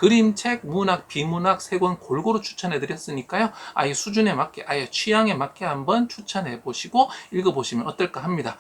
그림책, 문학, 비문학 세 권 골고루 추천해 드렸으니까요. 아이 수준에 맞게, 아이 취향에 맞게 한번 추천해 보시고 읽어보시면 어떨까 합니다.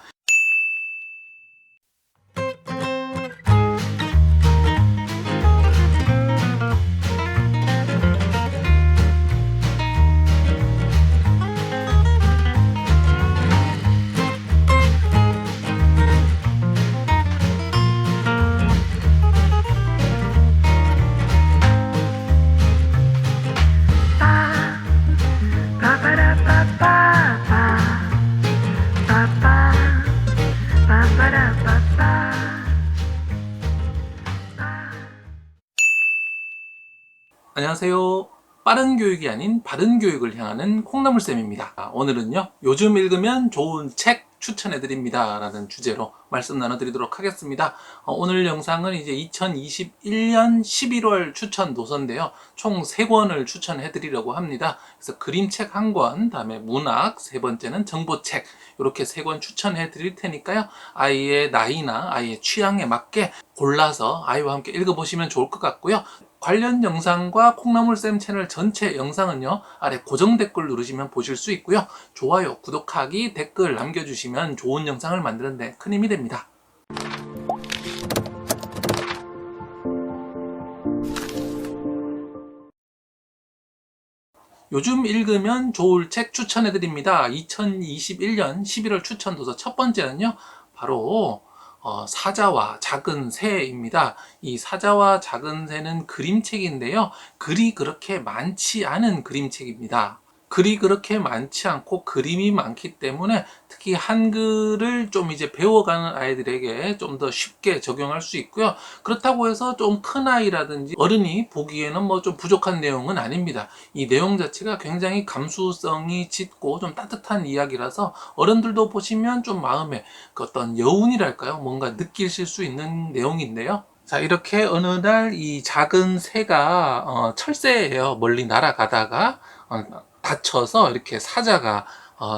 안녕하세요. 빠른 교육이 아닌 바른 교육을 향하는 콩나물쌤입니다. 오늘은요, 요즘 읽으면 좋은 책 추천해드립니다. 라는 주제로 말씀 나눠드리도록 하겠습니다. 오늘 영상은 이제 2021년 11월 추천 도서인데요. 총 3권을 추천해드리려고 합니다. 그래서 그림책 1권, 다음에 문학, 세 번째는 정보책, 이렇게 3권 추천해드릴 테니까요. 아이의 나이나 아이의 취향에 맞게 골라서 아이와 함께 읽어보시면 좋을 것 같고요. 관련 영상과 콩나물쌤 채널 전체 영상은요, 아래 고정 댓글 누르시면 보실 수 있고요. 좋아요, 구독하기, 댓글 남겨주시면 좋은 영상을 만드는 데 큰 힘이 됩니다. 요즘 읽으면 좋을 책 추천해드립니다. 2021년 11월 추천 도서 첫 번째는요, 바로 사자와 작은 새입니다. 이 사자와 작은 새는 그림책인데요. 글이 그렇게 많지 않은 그림책입니다. 글이 그렇게 많지 않고 그림이 많기 때문에 특히 한글을 좀 이제 배워가는 아이들에게 좀 더 쉽게 적용할 수 있고요. 그렇다고 해서 좀 큰 아이라든지 어른이 보기에는 뭐 좀 부족한 내용은 아닙니다. 이 내용 자체가 굉장히 감수성이 짙고 좀 따뜻한 이야기라서 어른들도 보시면 좀 마음에 그 어떤 여운이랄까요? 뭔가 느끼실 수 있는 내용인데요. 자, 이렇게 어느 날 이 작은 새가 철새예요. 멀리 날아가다가 다쳐서 이렇게 사자가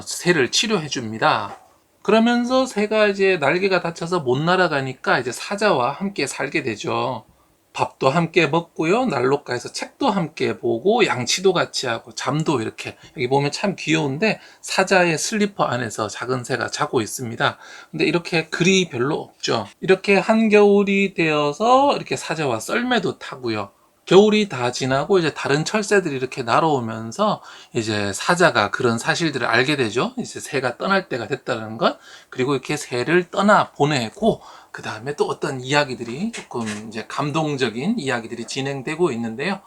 새를 치료해 줍니다. 그러면서 새가 이제 날개가 다쳐서 못 날아가니까 이제 사자와 함께 살게 되죠. 밥도 함께 먹고요. 난로가에서 책도 함께 보고 양치도 같이 하고 잠도 이렇게 여기 보면 참 귀여운데 사자의 슬리퍼 안에서 작은 새가 자고 있습니다. 근데 이렇게 글이 별로 없죠. 이렇게 한겨울이 되어서 이렇게 사자와 썰매도 타고요. 겨울이 다 지나고 이제 다른 철새들이 이렇게 날아오면서 이제 사자가 그런 사실들을 알게 되죠. 이제 새가 떠날 때가 됐다는 것. 그리고 이렇게 새를 떠나 보내고 그 다음에 또 어떤 이야기들이 조금 이제 감동적인 이야기들이 진행되고 있는데요.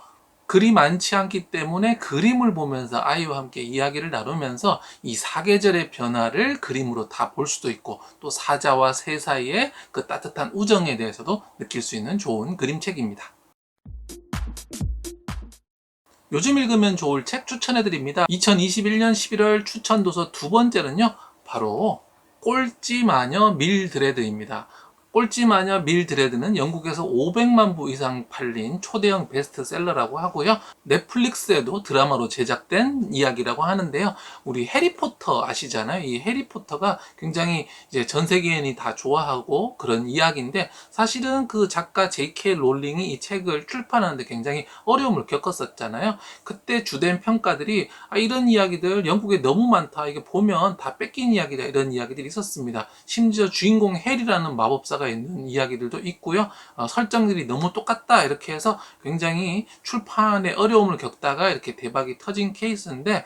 글이 많지 않기 때문에 그림을 보면서 아이와 함께 이야기를 나누면서 이 사계절의 변화를 그림으로 다 볼 수도 있고 또 사자와 새 사이의 그 따뜻한 우정에 대해서도 느낄 수 있는 좋은 그림책입니다. 요즘 읽으면 좋을 책 추천해드립니다. 2021년 11월 추천 도서 두 번째는요, 바로 꼴찌마녀 밀드레드입니다. 꼴찌마녀 밀드레드는 영국에서 500만 부 이상 팔린 초대형 베스트셀러라고 하고요. 넷플릭스에도 드라마로 제작된 이야기라고 하는데요. 우리 해리포터 아시잖아요. 이 해리포터가 굉장히 이제 전 세계인이 다 좋아하고 그런 이야기인데 사실은 그 작가 J.K. 롤링이 이 책을 출판하는데 굉장히 어려움을 겪었었잖아요. 그때 주된 평가들이 이런 이야기들 영국에 너무 많다. 이게 보면 다 뺏긴 이야기다. 이런 이야기들이 있었습니다. 심지어 주인공 헬이라는 마법사가 있는 이야기들도 있고요. 설정들이 너무 똑같다 이렇게 해서 굉장히 출판에 어려움을 겪다가 이렇게 대박이 터진 케이스인데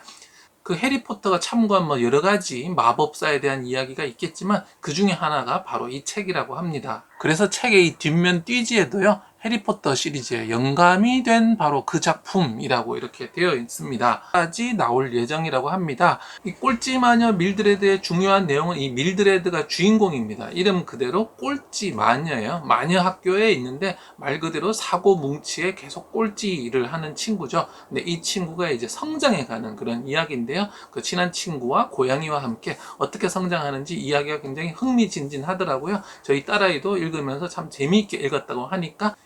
그 해리포터가 참고한 뭐 여러 가지 마법사에 대한 이야기가 있겠지만 그 중에 하나가 바로 이 책이라고 합니다. 그래서 책의 이 뒷면 띠지에도요. 해리포터 시리즈의 영감이 된 바로 그 작품이라고 이렇게 되어 있습니다. 까지 나올 예정이라고 합니다. 이 꼴찌마녀 밀드레드의 중요한 내용은 이 밀드레드가 주인공입니다. 이름 그대로 꼴찌마녀예요. 마녀 학교에 있는데 말 그대로 사고뭉치에 계속 꼴찌를 하는 친구죠. 근데 이 친구가 이제 성장해 가는 그런 이야기인데요. 그 친한 친구와 고양이와 함께 어떻게 성장하는지 이야기가 굉장히 흥미진진하더라고요. 저희 딸아이도 읽으면서 참 재미있게 읽었다고 하니까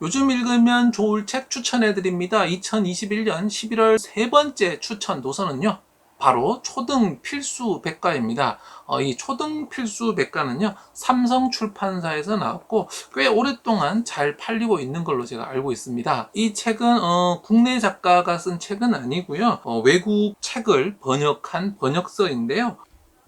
요즘 읽으면 좋을 책 추천해드립니다. 2021년 11월 세 번째 추천 도서는요. 바로 초등 필수 백과입니다. 이 초등 필수 백과는요, 삼성 출판사에서 나왔고 꽤 오랫동안 잘 팔리고 있는 걸로 제가 알고 있습니다. 이 책은 국내 작가가 쓴 책은 아니고요, 외국 책을 번역한 번역서인데요.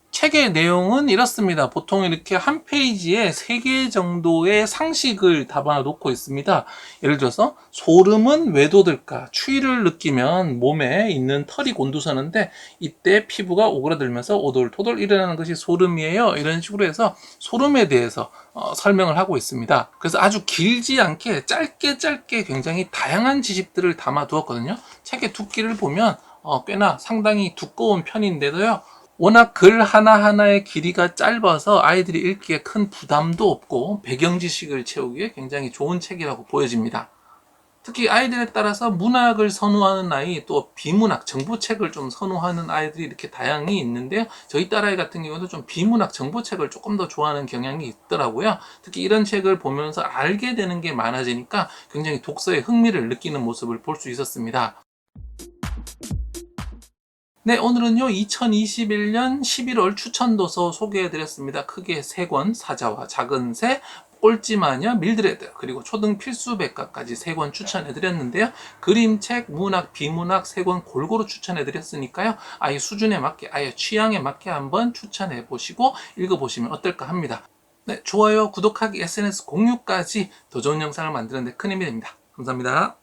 책의 내용은 이렇습니다. 보통 이렇게 한 페이지에 3개 정도의 상식을 담아 놓고 있습니다. 예를 들어서 소름은 왜 돋을까? 추위를 느끼면 몸에 있는 털이 곤두서는데 이때 피부가 오그라들면서 오돌토돌 일어나는 것이 소름이에요. 이런 식으로 해서 소름에 대해서 설명을 하고 있습니다. 그래서 아주 길지 않게 짧게 굉장히 다양한 지식들을 담아 두었거든요. 책의 두께를 보면 꽤나 상당히 두꺼운 편인데도요, 워낙 글 하나하나의 길이가 짧아서 아이들이 읽기에 큰 부담도 없고 배경 지식을 채우기에 굉장히 좋은 책이라고 보여집니다. 특히 아이들에 따라서 문학을 선호하는 아이, 또 비문학, 정보책을 좀 선호하는 아이들이 이렇게 다양히 있는데요. 저희 딸아이 같은 경우도 좀 비문학, 정보책을 조금 더 좋아하는 경향이 있더라고요. 특히 이런 책을 보면서 알게 되는 게 많아지니까 굉장히 독서에 흥미를 느끼는 모습을 볼 수 있었습니다. 네, 오늘은요, 2021년 11월 추천도서 소개해드렸습니다. 크게 3권, 사자와 작은 새, 꼴찌마녀, 밀드레드, 그리고 초등 필수 백과까지 3권 추천해드렸는데요. 그림책, 문학, 비문학 3권 골고루 추천해드렸으니까요. 아이 수준에 맞게, 아이 취향에 맞게 한번 추천해보시고 읽어보시면 어떨까 합니다. 네, 좋아요, 구독하기, SNS 공유까지 더 좋은 영상을 만드는 데 큰 힘이 됩니다. 감사합니다.